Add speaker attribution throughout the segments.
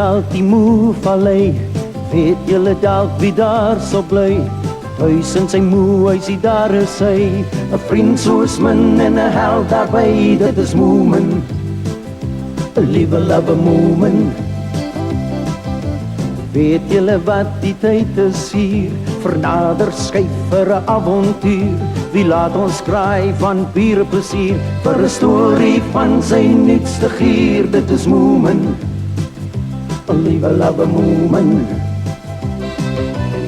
Speaker 1: dalk die Moe-vallei, weet julle dalk wie daar sal bly? Huis in sy moe-huisie, daar is hy, 'n vriend soos min en 'n held daarby, dit is Moomin, 'n liewe love Moomin. Weet julle wat die tyd is hier, vernader skyf vir 'n avontuur, wie laat ons kraai van pure plesier, vir 'n storie van sy nuutste gier, dit is Moomin, 'n liewe love Moomin,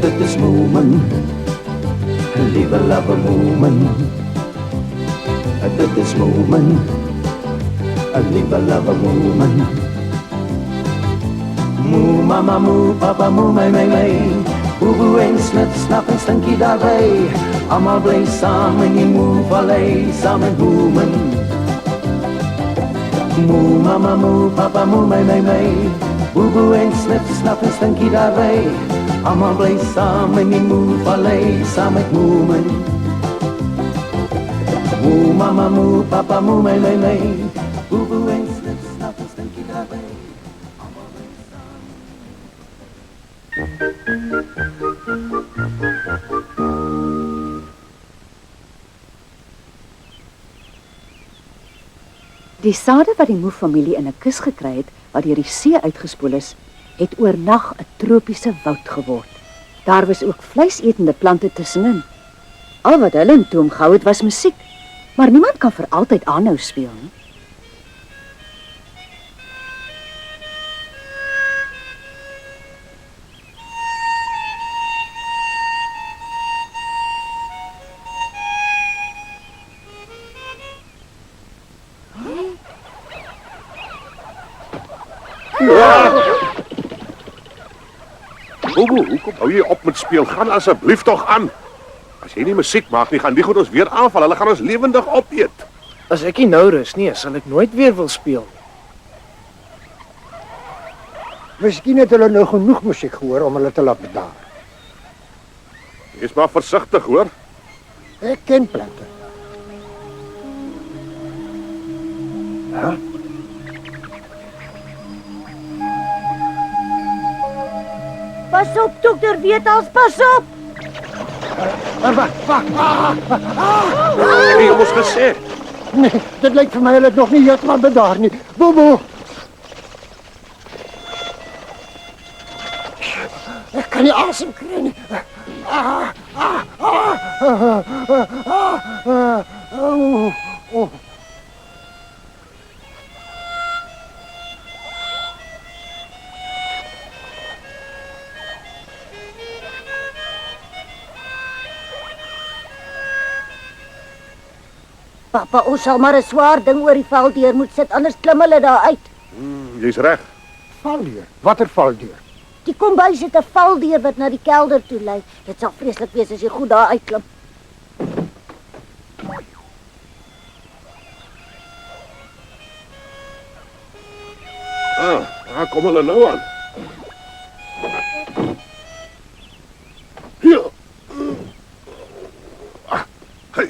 Speaker 1: dit is Moomin, 'n liewe love Moomin, dit is Moomin, 'n liewe love Moomin. Moe mama, moe papa, moe my, boeboe en snip, snap en stinkie daarby, almal bly saam in die Moe-vallei, saam met Moomin. Moe mama, moe papa, moe my, boeboe en snip, snap en stinkie daarby, almal bly saam in die Moe-vallei, saam met Moomin. Moe mama, moe papa, moe my, boeboe en snip, snap en stinkie daarby.
Speaker 2: Die sade wat die Moe-familie in 'n kus gekry het, wat deur die see uitgespoel is, het oornag 'n tropiese woud geword. Daar was ook vleisetende plante tussenin. Al wat hulle in toom gehou het, was musiek, maar niemand kan vir altyd aanhou speel nie.
Speaker 3: Bobo, hoekom hou jy op met speel? Gaan asseblief tog aan. As jy nie musiek maak nie, gaan die goed ons weer aanval. Hulle gaan ons lewendig opeet.
Speaker 4: As ek nie nou rus nie, sal ek nooit weer wil speel nie.
Speaker 5: Miskien het hulle nou genoeg musiek gehoor om hulle te laat bedaar.
Speaker 3: Wees maar versigtig, hoor.
Speaker 5: Ek ken plante. Ja?
Speaker 6: Pas op, dokter Wetals, pas op!
Speaker 5: Wag.
Speaker 3: Ek het ons gesê.
Speaker 5: Nee, dit lyk vir my hulle het nog nie heeltemal bedaar nie. Bobo! Ek kan nie asem kry nie.
Speaker 6: Papa, ons sal maar 'n swaar ding oor die valdeur moet sit, anders klim hulle daar uit.
Speaker 3: Jy's reg.
Speaker 5: Valdeur? Watter valdeur?
Speaker 6: Die kombuis het 'n valdeur wat na die kelder toe lei. Dit sal vreeslik wees as jy goed daar uitklim.
Speaker 3: Daar kom hulle nou aan. Hier. Hey.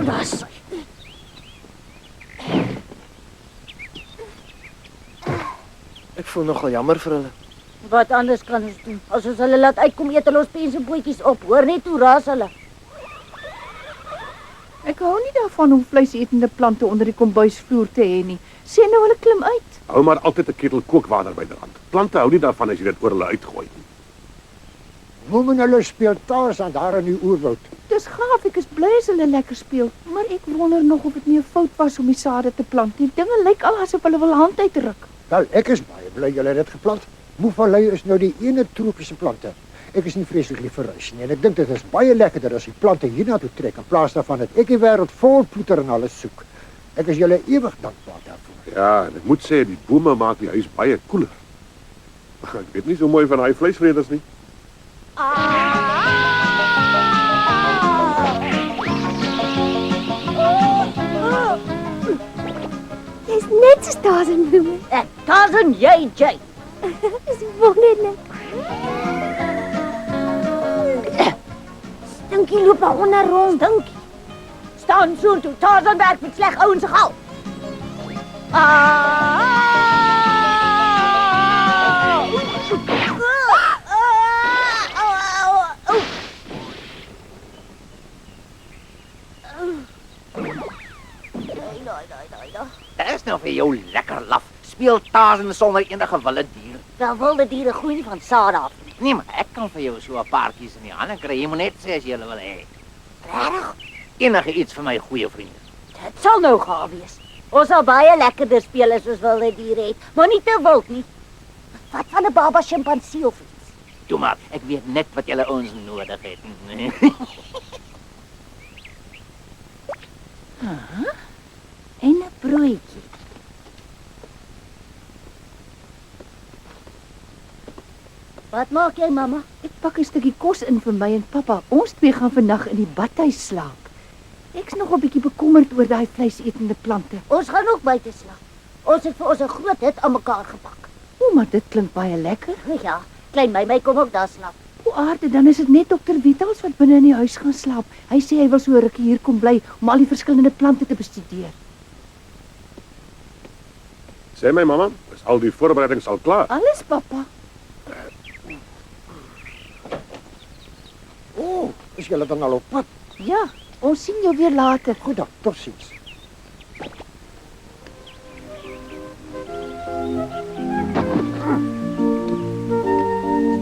Speaker 6: Was?
Speaker 4: Ek voel nogal jammer vir hulle.
Speaker 6: Wat anders kan ons doen? As ons hulle laat uitkom, eet hulle ons pensenbootjies op. Hoor net hoe raas hulle.
Speaker 7: Ek hou nie daarvan om vleisetende plante onder die kombuisvloer te hê nie. Sien nou hulle klim uit.
Speaker 3: Hou maar altyd 'n ketel kookwater byderhand. Plante hou nie daarvan as jy dit oor hulle uitgooi nie.
Speaker 5: Moomin hulle speel Tarzan daar in die oerwoud.
Speaker 7: Dis gaaf, ek is bly as hulle lekker speel, maar ek wonder nog of dit nie 'n fout was om die sade te plant nie. Dinge lyk al asof hulle wil hand uitruk.
Speaker 5: Wel, ek is baie bly julle het dit geplant. Moe-vallei is nou die ene tropiese plante. Ek is nie vreeslik lief vir reis nie en ek dink dit is baie lekkerder as die plante hiernatoe trek in plaas daarvan dat ek die wêreld vol ploeter en alles soek. Ek is julle ewig dankbaar daarvoor.
Speaker 3: Ja, en ek moet sê die bome maak die huis baie koeler. Ek weet nie so mooi van daai vleisvreders nie.
Speaker 8: Tazenbloeme.
Speaker 6: Ek Tarzan, jy, Jay.
Speaker 8: Dis wonderlik.
Speaker 6: Stinkie loop daar onder rond. Stinkie. Staan so toe. Tarzan werk met sleg ouens se gal.
Speaker 9: Dit is nou vir jou lekker laf. Speel Tarzan sonder enige wilde dier.
Speaker 6: Wel wilde diere groei nie van sade af nie.
Speaker 9: Nee, maar ek kan vir jou so 'n paar kies in die hande kry. Jy moet net sê as jy wil hê.
Speaker 6: Regtig?
Speaker 9: Enige iets vir my goeie vriende.
Speaker 6: Dit sal nou gaaf wees. Ons sal baie lekkerder speel as ons wilde diere het, maar nie te wild nie. Wat van 'n baba sjimpansee of iets?
Speaker 9: Toe maar, ek weet net wat julle ons nodig het.
Speaker 6: En 'n broodjie. Wat maak jy, mamma?
Speaker 2: Ek pak 'n stukkie kos in vir my en pappa. Ons twee gaan vandag in die badhuis slaap. Ek's nog 'n bietjie bekommerd oor daai vleisetende plante.
Speaker 6: Ons gaan ook buite slaap. Ons het vir ons 'n groot hut aan mekaar gepak.
Speaker 2: O, maar dit klink baie lekker.
Speaker 6: Ja, klein my kom ook daar slaap.
Speaker 2: O, aarde, dan is dit net dokter Witals wat binne in die huis gaan slaap. Hy sê hy wil so 'n rukkie hier kom bly om al die verskillende plante te bestudeer.
Speaker 3: Sê my mamma, is al die voorbereidings al klaar?
Speaker 2: Alles, pappa.
Speaker 5: O, is julle dan al op pad?
Speaker 2: Ja, ons sien jou weer later.
Speaker 5: Goed dan, totsiens.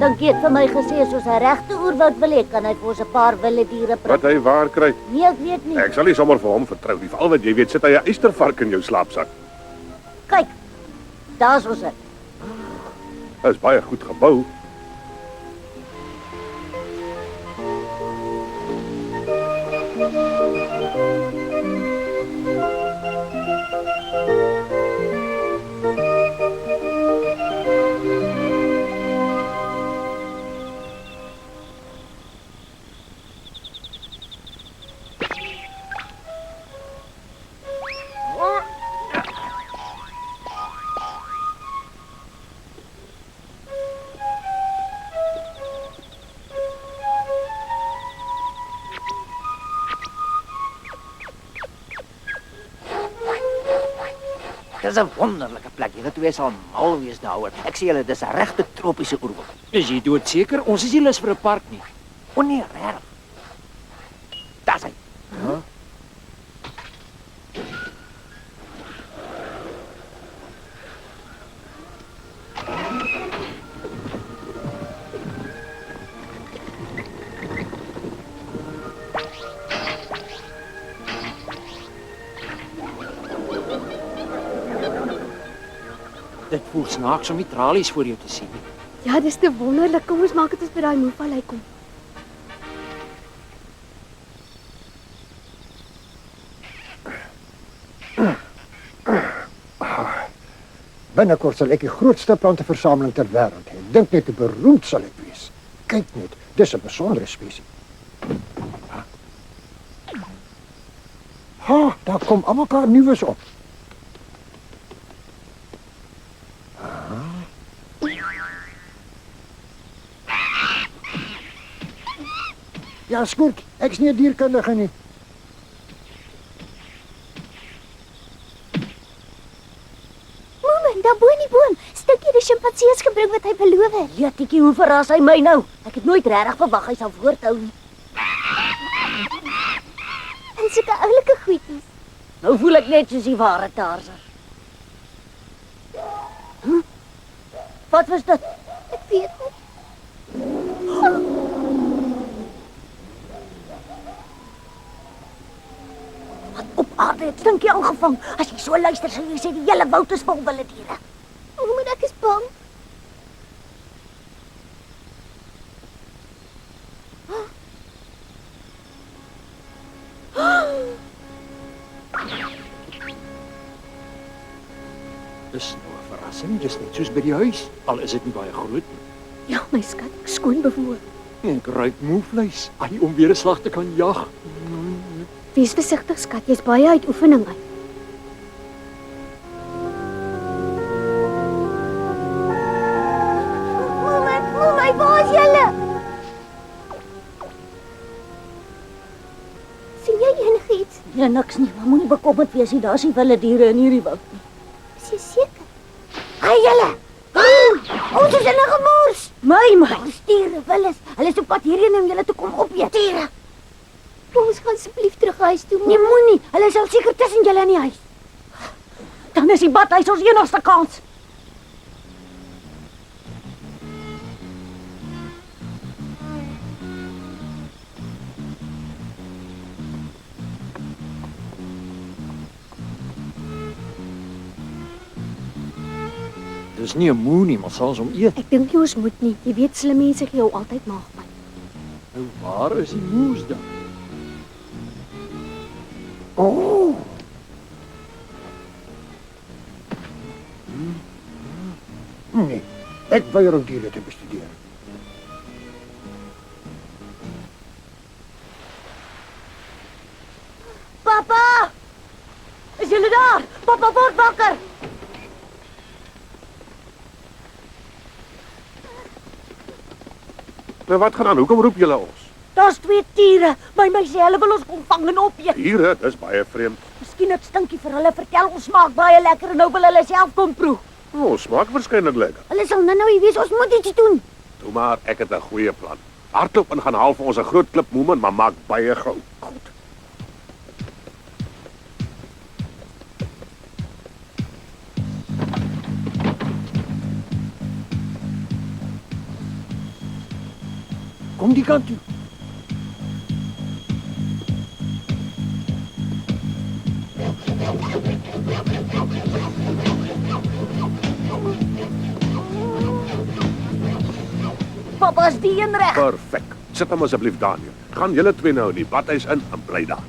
Speaker 6: Dinkie het vir my gesê as ons 'n regte oerwoud wil hê, kan hy vir ons 'n paar wilde diere
Speaker 3: Wat hy waar kry?
Speaker 6: Nee, ek weet nie.
Speaker 3: Ek sal nie sommer vir hom vertrou nie. Veral wat jy weet, sit hy 'n eystervark in jou slaapsak.
Speaker 6: Kyk. Daar's ons.
Speaker 3: Dit is baie goed gebou.
Speaker 9: Dis 'n wonderlike plek. Julle twee sal mal wees daaroor. Ek sê julle, dis 'n regte tropiese oerwoud.
Speaker 4: Is jy doodseker? Ons is nie lus vir 'n park nie.
Speaker 9: O nee, regtig. Daar's hy.
Speaker 4: Dit voel snaaks om die tralies voor jou te sien.
Speaker 8: Ja, dis te wonderlik. Kom ons maak dit ons by daai moefvallei kom.
Speaker 5: Binnekort sal ek die grootste planteversameling ter wêreld hê. Dink net hoe beroemd sal ek wees. Kyk net, dis 'n besondere spesies. Ha, daar kom almekaar nuus op. Ja, skoot. Ek's nie 'n dierkundige nie.
Speaker 8: Moemen, daar bo in die boom. Stukkie die sjimpansees gebring wat hy beloof het.
Speaker 6: Ja, Tikkie, hoe verras hy my nou? Ek het nooit regtig verwag hy sal voorthou nie.
Speaker 8: En sulke oulike goedjies.
Speaker 6: Nou voel ek net soos die ware Tarzan. Wat was dit?
Speaker 8: Ek weet nie.
Speaker 6: Wat op aarde het Stinkie aangevang? As jy so luister, sal jy sê die hele woud is vol wilde diere.
Speaker 8: Moemen, ek is bang.
Speaker 4: Dis nou 'n verrassing, dis net soos by die huis. Al is dit nie baie groot nie.
Speaker 8: Ja, my skat, ek skoon bevoor.
Speaker 4: Ek ruik moefvleis. Ai, om weer 'n slag te kan jag.
Speaker 8: Wees versigtig, skat, jy's baie uit oefening uit.
Speaker 6: niks nie, maar moenie bekommerd wees nie, daar's nie wilde diere in hierdie woud nie.
Speaker 8: Is jy seker?
Speaker 6: Hey julle! Ons is in 'n gemors. My, stiere, willes. Hulle is op pad hierheen om julle te kom opeet. Stiere.
Speaker 8: Ons gaan asseblief terug huis toe.
Speaker 6: Nee, moenie. Hulle sal seker tussen julle in die huis. Dan is die badhuis ons enigste kans.
Speaker 4: Dis nie 'n moe nie, maar sal ons hom eet.
Speaker 8: Ek dink nie ons moet nie. Jy weet slim mense gee jou altyd maagpyn.
Speaker 4: Nou waar is die moes dan?
Speaker 5: Oh. Nee, ek weier om diere te bestudeer.
Speaker 6: Papa! Is julle daar? Papa word wakker.
Speaker 3: Nou wat gaan aan? Hoekom roep julle ons?
Speaker 6: Daar's 2 tiere. My sê hulle wil ons kom vang en opeet.
Speaker 3: Diere, dis baie vreemd.
Speaker 6: Miskien het Stinkie vir hulle vertel ons smaak baie lekker en nou wil hulle self kom proe.
Speaker 3: O, smaak waarskynlik lekker.
Speaker 6: Hulle sal nou hier wees, ons moet iets doen.
Speaker 3: Toe maar, ek het 'n goeie plan. Hardloop en gaan haal vir ons 'n groot klip moemen, maar maak baie gou.
Speaker 6: Goed.
Speaker 4: Kom die kant toe.
Speaker 6: Papa's die een reg.
Speaker 3: Perfek. Sit hom asseblief daar neer. Gaan julle 2 nou in die badhuis in en bly daar.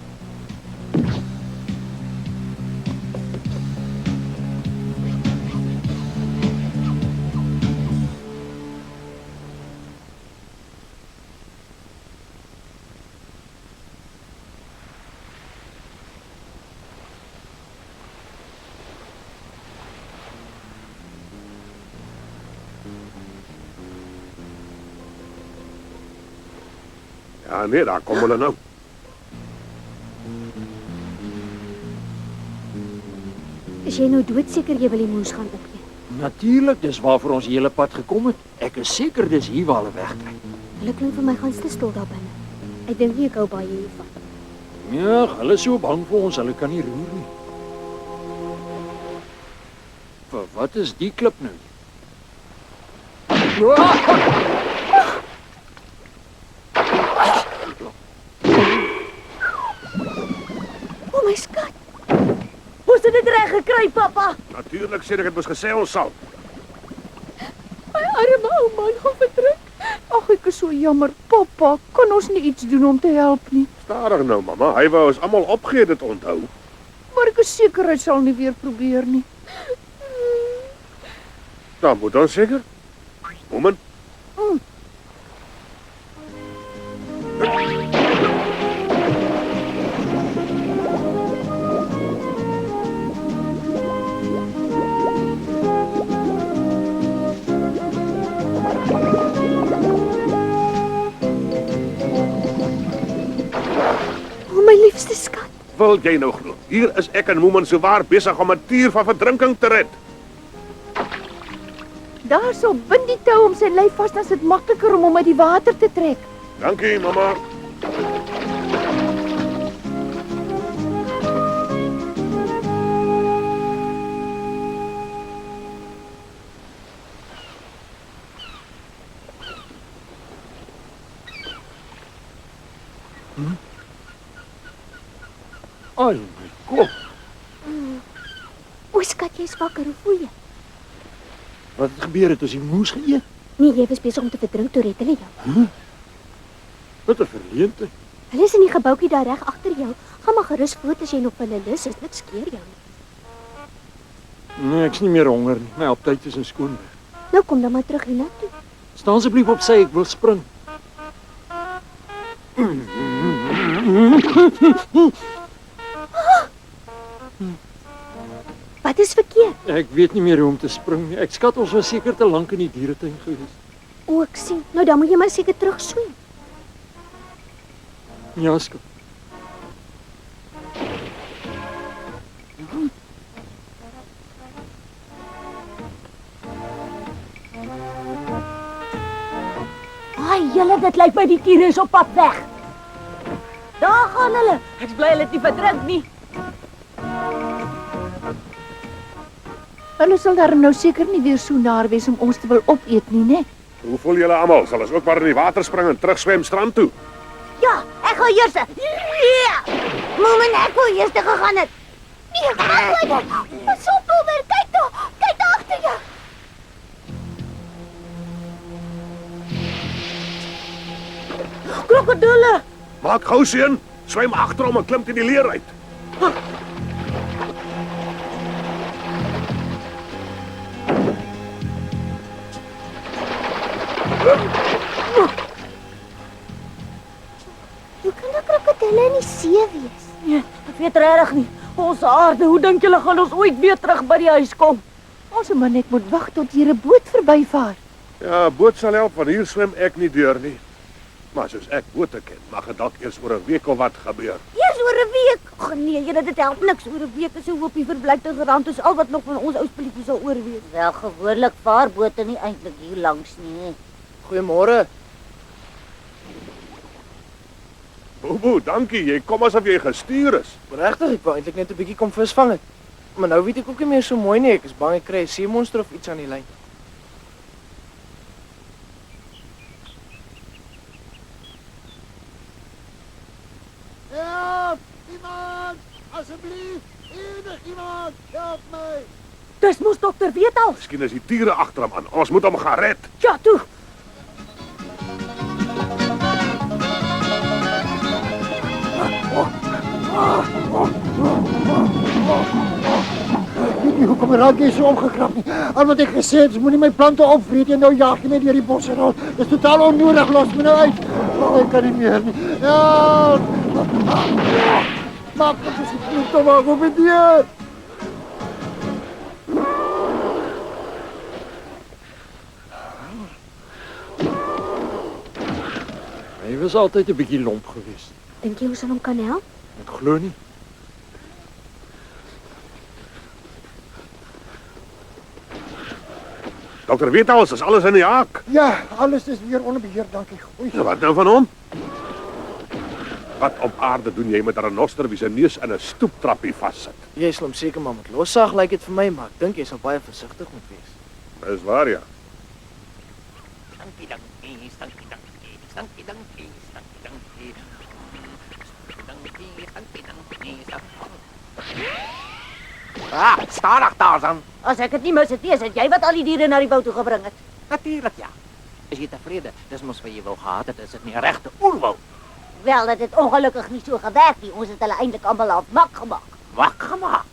Speaker 3: Ja nee, daar kom hulle nou.
Speaker 8: Is jy nou doodseker jy wil die moes gaan opeet?
Speaker 4: Natuurlik, dis waarvoor ons die hele pad gekom het. Ek is seker dis hier waar hulle wegkry.
Speaker 8: Hulle klink vir my gaan te stil daar binne. Ek dink nie ek hou baie hiervan.
Speaker 4: Ja, hulle is so bang vir ons, hulle kan nie roer nie. Vir wat is die klip nou?
Speaker 6: O my skat. Ons het dit reg gekry, papa.
Speaker 3: Natuurlik sê ek het mos gesê ons sal.
Speaker 7: My arme ou man gaan verdruk. Ag, ek is so jammer, pappa. Kan ons nie iets doen om te help nie?
Speaker 3: Stadig nou, mamma. Hy wou ons almal opgee dit onthou.
Speaker 7: Maar ek is seker hy sal nie weer probeer nie.
Speaker 3: Dan moet ons seker. Moment.
Speaker 8: My liefste skat.
Speaker 3: Wil jy nou glo? Hier is ek en Moeman sowaar besig om 'n tier van verdrinking te red.
Speaker 7: Daarso bind die tou om sy lyf vas, dan is dit makliker om hom uit die water te trek.
Speaker 3: Dankie, mamma.
Speaker 4: Ai, my kop.
Speaker 8: O, skat, jy's wakker. Hoe voel jy?
Speaker 4: Wat het gebeur? Het ons die moes geëet?
Speaker 8: Nee, jy was besig om te verdrink toe red hulle jou.
Speaker 4: Wat 'n verleentheid.
Speaker 8: Hulle is in die gebouetjie daar reg agter jou. Gaan maar gerus voort as jy nog vir hulle lus is. Niks skeer jou nie.
Speaker 4: Nee, ek's nie meer honger nie. My aptyt is in skoon weg.
Speaker 8: Nou kom dan maar terug hiernatoe.
Speaker 4: Staan asseblief op sy, ek wil spring.
Speaker 8: Wat is verkeerd?
Speaker 4: Ek weet nie meer hoe om te spring nie. Ek skat ons was seker te lank in die dieretuin gewees.
Speaker 8: O, ek sien. Nou dan moet jy maar seker terug swem.
Speaker 4: Ja, skat.
Speaker 6: Julle, dit lyk my die tiere is op pad weg. Daar gaan hulle. Ek's bly hulle het nie verdrink nie.
Speaker 7: Hulle sal daar nou seker nie weer so naar wees om ons te wil opeet nie, né?
Speaker 3: Hoe voel julle almal? Sal ons ook maar in die water spring en terugswem strand toe?
Speaker 6: Ja, ek gaan eers. Ja. Moment, ek wou eers gegaan het.
Speaker 8: Nee, wag. Pas op, Wilmer. Kyk daar agter jou.
Speaker 6: Krokodille.
Speaker 3: Maak gou seun, swem agter hom en klim teen die leer uit.
Speaker 8: Hoe kan daar krokodille in die see wees?
Speaker 6: Nee, ek weet regtig nie. Ons aarde, hoe dink julle gaan ons ooit weer terug by die huis kom?
Speaker 7: Ons moet net wag tot hier 'n boot verbyvaar.
Speaker 3: Ja, boot sal help, want hier swem ek nie deur nie. Maar soos ek bote ken, mag dit dalk eers oor 'n week of wat gebeur.
Speaker 6: Eers oor 'n week. Ag nee, julle dit help niks oor 'n week is 'n hoopie verblikte gerand is al wat nog van ons ou spulletjies sal oorwees. Wel gewoonlik vaar bote nie eintlik hier langs nie.
Speaker 10: Goeiemôre.
Speaker 3: Bobo, dankie. Jy kom asof jy gestuur is.
Speaker 10: Regtig, ek wou eintlik net 'n bietjie kom visvang het. Maar nou weet ek ook nie meer so mooi nie. Ek is bang ek kry 'n seemonster of iets aan die lyn.
Speaker 5: Help! Iemand! Asseblief! Iemand! Help my!
Speaker 6: Dis mos dokter Weethaus.
Speaker 3: Miskien is die tiere agter hom aan. Ons moet hom gaan red.
Speaker 6: Ja, toe.
Speaker 5: Hoekom raak jy so omgekrap nie? Al wat ek gesê het, moenie my plante opvreet en nou jaag jy my deur die bosse rond. Dis totaal onnodig, los my nou uit. Ek kan nie meer nie. Help! Maak dit asseblief toe maar op die deur.
Speaker 4: Hy was altyd 'n bietjie lomp geweest.
Speaker 8: Dink jy ons sal hom kan help?
Speaker 4: Ek glo nie.
Speaker 3: Dokter Weethaus, is alles in die haak?
Speaker 5: Ja, alles is weer onder beheer, dankie. Oei.
Speaker 3: Ja, wat nou van hom? Wat op aarde doen jy met 'n renoster wie se neus in 'n stoeptrappie vassit?
Speaker 10: Jy sal hom seker maar met lossaag lyk dit vir my, maar ek dink jy sal baie versigtig moet wees.
Speaker 3: Dis waar ja.
Speaker 9: Dankie, dankie, dankie, dankie, dankie, dankie, dankie, dankie. Dankie, dankie, dankie. Ah, stadig daar dan.
Speaker 6: As ek dit nie mis het nie, is dit jy wat al die diere na die wou toe gebring het.
Speaker 9: Natuurlik ja. Is jy tevrede? Dis mos wat jy wou gehad het, is dit nie 'n regte oerwoud?
Speaker 6: Wel, dit het ongelukkig nie so gewerk nie. Ons het hulle eintlik almal half mak gemaak.
Speaker 9: Wak gemaak.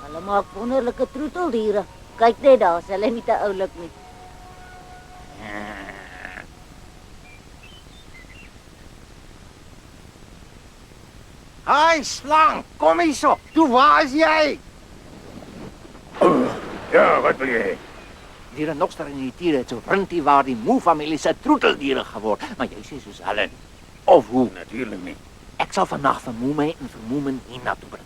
Speaker 6: Hulle maak wonderlike troeteldiere. Kyk net daar, hulle is nie te oulik nie.
Speaker 9: Hi, slang, kom hierso. Toe, waar is jy?
Speaker 3: Ja, wat wil jy?
Speaker 9: Die renoster en die tiere het so vrintie waar die moe-familie se troeteldiere geword. Maar jy sê soos hulle nie. Of hoe?
Speaker 3: Natuurlik nie.
Speaker 9: Ek sal vandag vir Moeme en vir Moemen hiernatoe bring.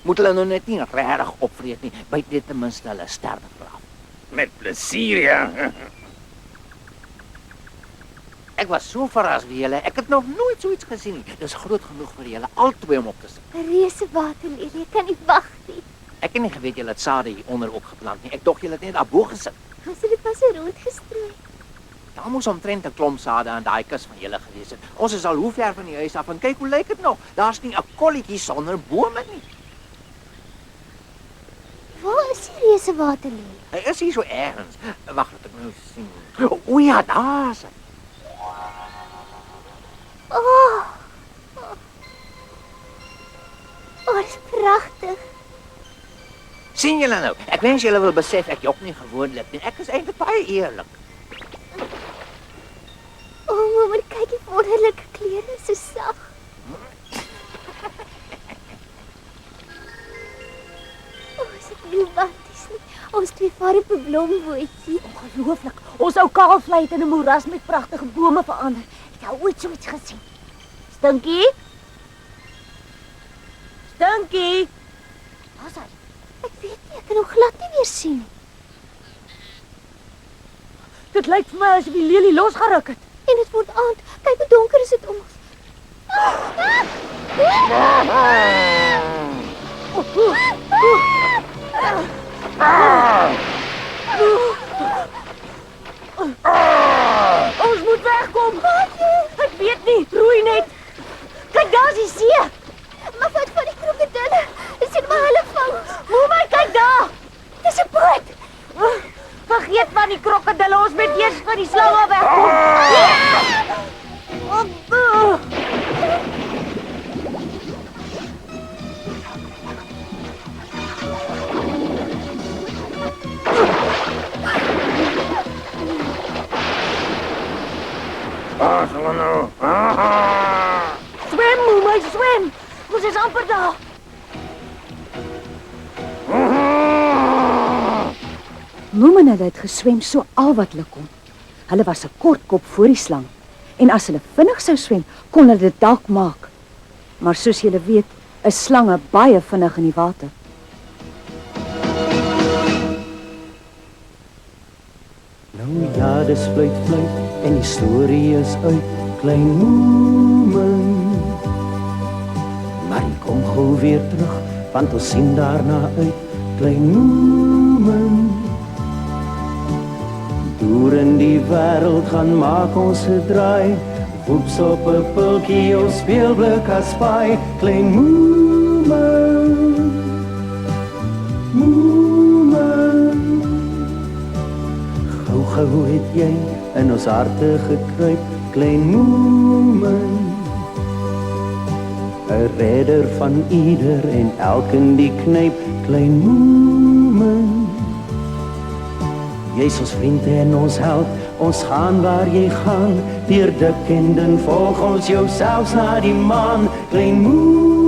Speaker 9: Moet hulle nou net nie regtig opvreet nie. Byt net ten minste hulle sterwe af.
Speaker 3: Met plesier ja.
Speaker 9: Ek was so verras wie julle. Ek het nog nooit so iets gesien nie. Dis groot genoeg vir julle albei om op te sit.
Speaker 8: 'n Reuse waterlelie, ek kan nie wag nie.
Speaker 9: Ek het nie geweet julle het sade hier onder opgeplant nie. Ek dog julle het net daarbo gesit.
Speaker 8: Ons het dit pas so rondgestrooi.
Speaker 9: Daar moes omtrent 'n klomp sade aan daai kus van julle gewees het. Ons is al hoe ver van die huis af en kyk hoe lyk dit nog. Daar's nie 'n kolletjie sonder bome nie.
Speaker 8: Waar is die reuse waterlelie?
Speaker 9: Hy is hier so ergens. Wag, laat ek nou sien. O ja, daar's hy.
Speaker 8: Oh, dit is pragtig.
Speaker 9: Sien julle nou? Ek wens julle wil besef ek jok nie gewoonlik nie. Ek is eintlik baie eerlik.
Speaker 8: O, maar kyk die wonderlike kleure, so sag. O, as ek
Speaker 6: mooi bloembootjie. Ongelooflik. Ons ou kaalvlei het in 'n moeras met pragtige bome verander. Het jy ooit so iets gesien? Stinkie? Stinkie? Waar's hy?
Speaker 8: Ek weet nie, ek kan hom glad nie weer sien nie.
Speaker 6: Dit lyk vir my asof die lelie losgeruk het.
Speaker 8: En dit word aand. Kyk hoe donker is dit om ons.
Speaker 6: Ons moet wegkom. Ek weet nie, roei net. Kyk, daar is die see.
Speaker 8: Maar wat van die krokodille? Sien maar hulle vang.
Speaker 6: Mooi, kyk daar.
Speaker 8: Dis 'n boot.
Speaker 6: Vergeet van die krokodille, ons moet eers van die slange wegkom.
Speaker 3: Waar sal nou?
Speaker 6: Swem, Mooi, swem. Ons is amper daar.
Speaker 2: Moem en hulle het geswem so al wat hulle kon. Hulle was 'n kort kop voor die slang. En as hulle vinnig sou swem, kon hulle dit dalk maak. Maar soos julle weet, is slange baie vinnig in die water.
Speaker 1: Nou ja, dis fluit en die storie is uit, klein Moeman. Maar die kom gou weer terug, want ons sien daarna uit, klein Moeman. Deur in die wêreld gaan maak ons 'n draai, woeps op 'n pultjie ons speelblik as paai, klein Moeman. Moeman. Gou het jy in ons harte gekruip, klein Moeman. 'n redder van ieder en elkeen die knyp, klein Moeman. Jy's ons vriend en ons held, ons gaan waar jy gaan, deur dik en dun volg ons jou selfs na die maan, klein Moeman.